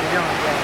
Деревянный, да.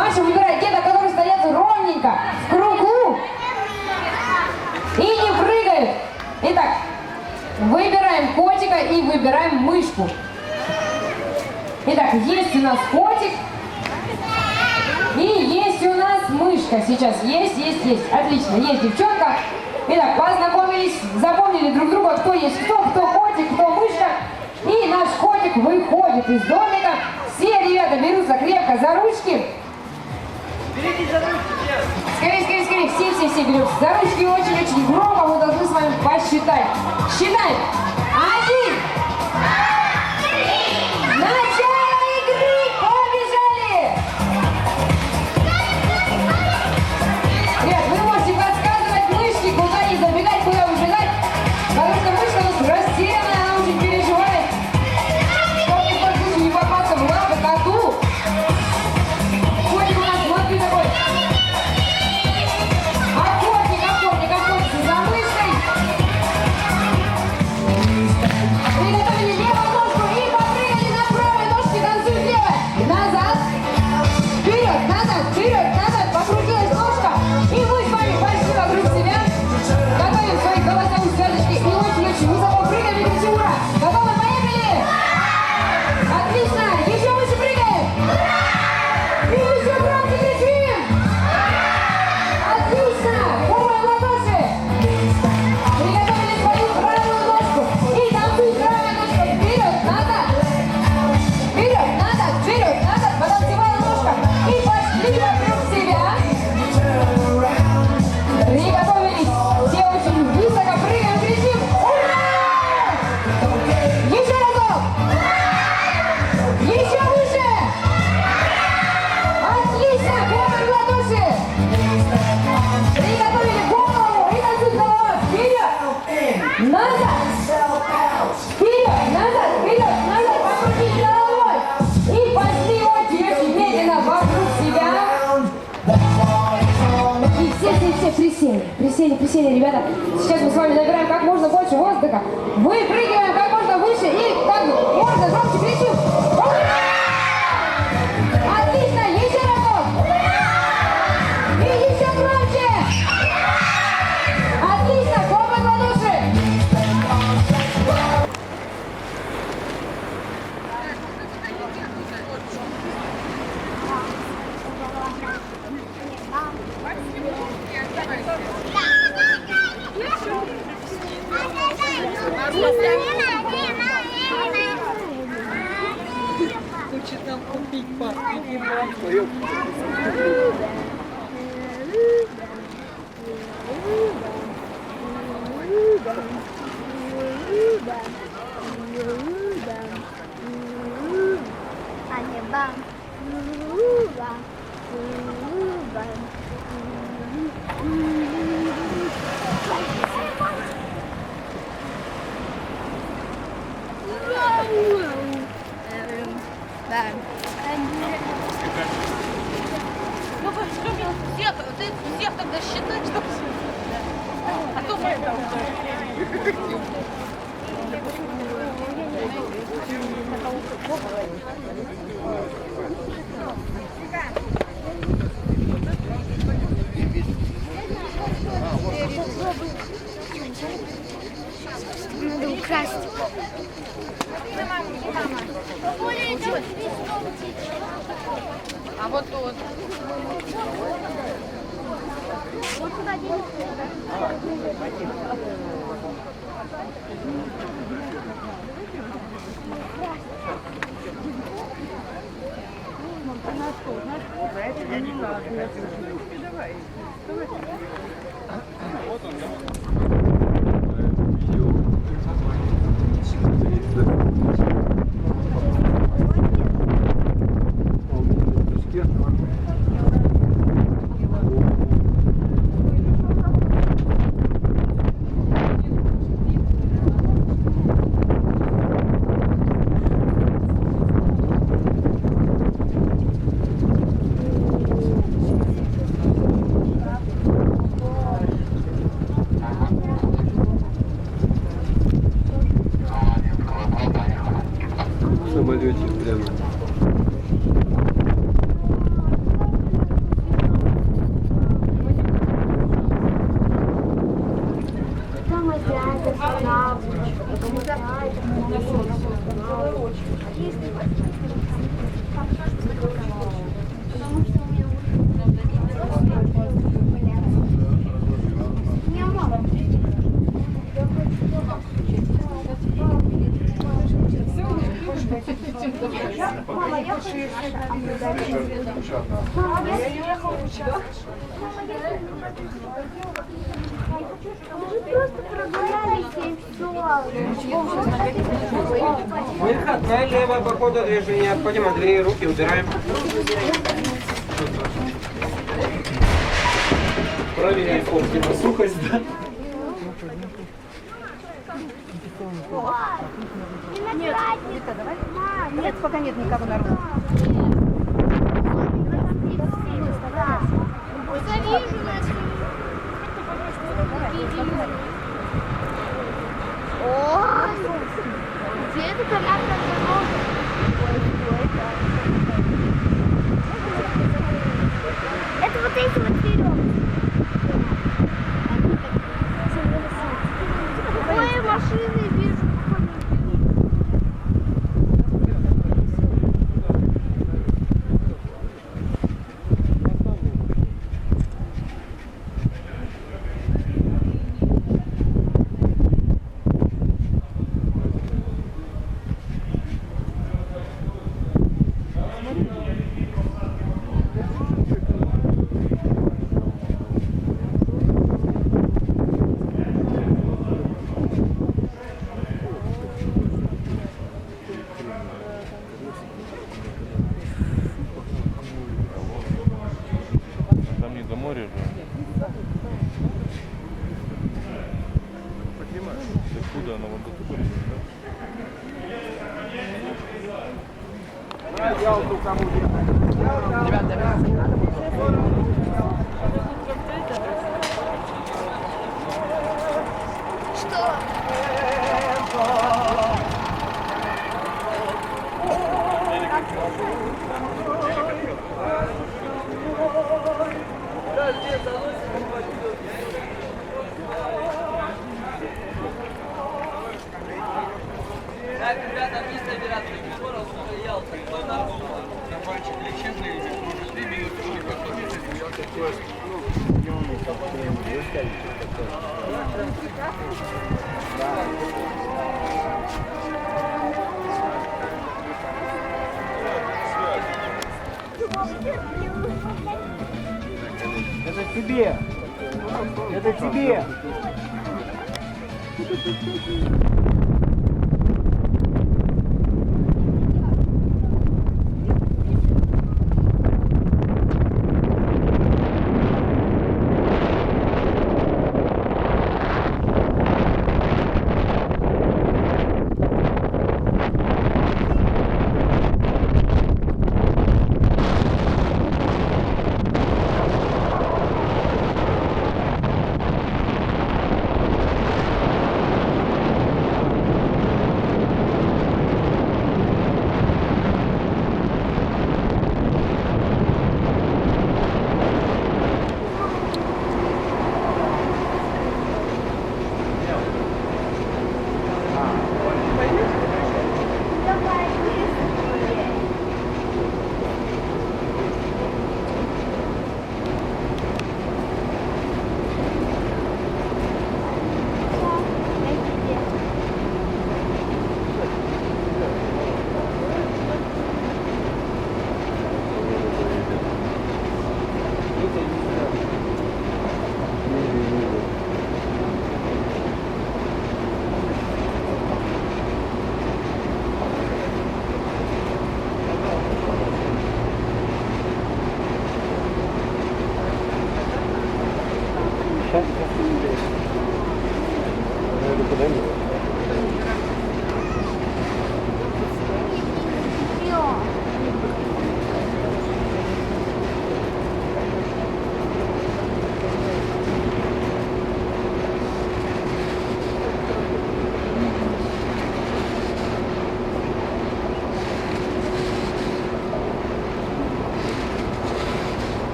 Маша выбирает те, которые стоят ровненько, в кругу и не прыгают. Итак, выбираем котика и выбираем мышку. Итак, есть у нас котик и есть у нас мышка. Сейчас есть. Отлично, есть девчонка. Итак, познакомились, запомнили друг друга, кто есть кто котик, кто мышка. И наш котик выходит из домика. Все ребята берутся крепко за ручки. Скорее, все берутся за ручки очень-очень громко. Мы должны с вами посчитать. Считаем. 1. Начало игры. Побежали. Ребят, вы можете подсказывать мышке, куда не забегать, куда убегать. Потому что мышка у нас растерянная, она очень переживает. Чтобы ни в коем случае не попасться в лапы коту. Котик у нас, смотри, такой. Охотник за мышкой. Приготовили левую ножку и попрыгали на правой ножке, танцует левая. Назад, вперед, покрутилась ножка. И мы с вами пошли вокруг себя. Готовим свои голосовые связочки и очень-очень высоко прыгаем и кричим ура. Готовы? Поехали! Отлично! Еще выше прыгаем! И еще громче кричим! Отлично! Умные ладоши! Приготовили свою правую ножку и танцует правая ножка. Вперед, назад, потанцевала ножка и пошли вокруг себя. Приготовились, все очень высоко прыгаем, кричим ура! Еще разок! Еще выше! Отлично! Хлопаем в ладоши! Приготовили голову и танцует голова. Вперед! Назад! Вперед! Покрутили головой! И пошли очень медленно вокруг себя. И все присели, ребята. Сейчас мы с вами набираем как можно больше воздуха. Выпрыгиваем как можно выше и как можно громче кричим. Ура! Отлично! Еще разок! И еще громче! Отлично! Хлопаем в ладоши! Хочет нам купить папу. Ну, всех тогда считать, что... А то мы это Надо украсть. А вот тут. Вот туда денег. В самолете прямо. Не мало. Мама, я хочу. Мама, я хочу. Мы просто прогулялись и все. Выходная левая по ходу движения. Отходим от двери, руки убираем. Проверяем опти на сухость, да? Нет, Давай. Нет, пока нет никого народу. завижу нас. Ой, где это канатная дорога? Это вот эти вот веревки. Ой, машины вижу. Там не до моря же. Ты куда? На вон до туда, да? Это тебе. Это тебе.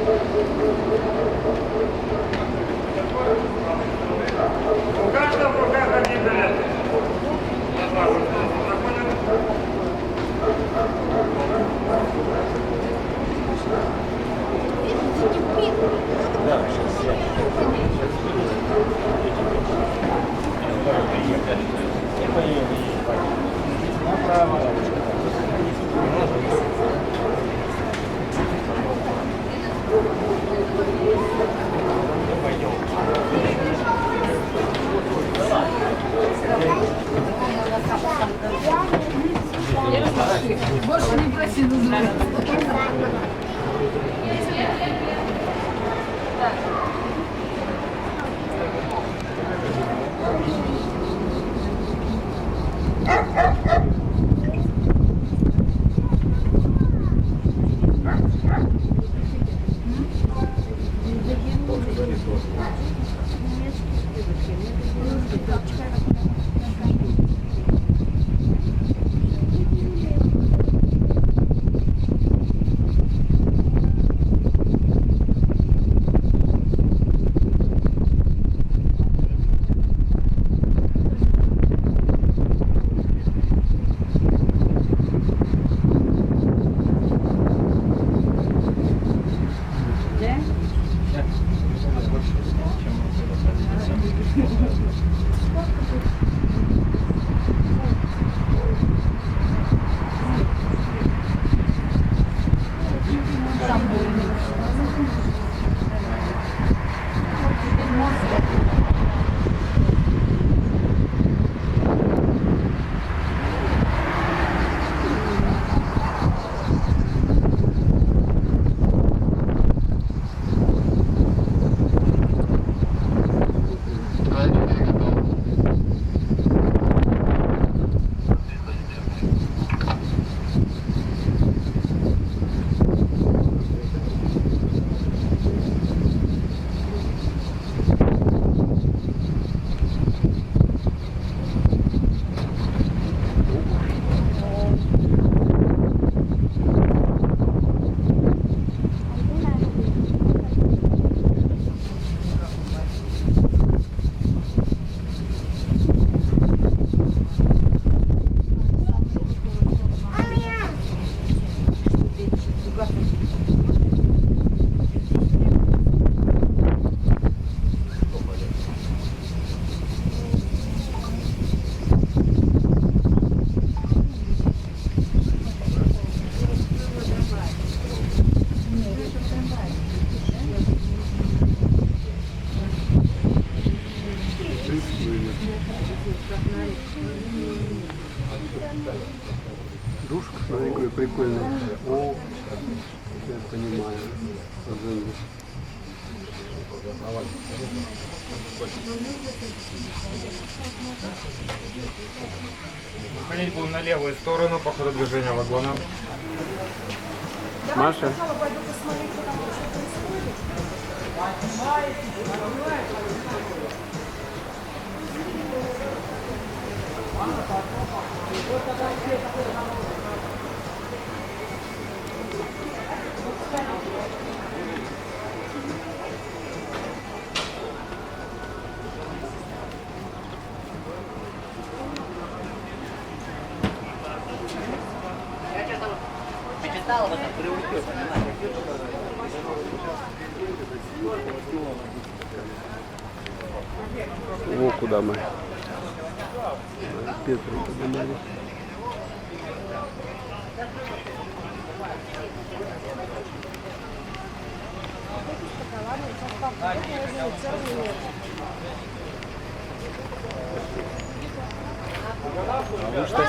У каждого в руках один билет. Больше не проси называть. Душ, смотри, какой прикольный. О, я понимаю. Пожалуйста. Ходить будем на левую сторону по ходу движения вагона. Маша? Во куда мы. Петру поднимали. А вы что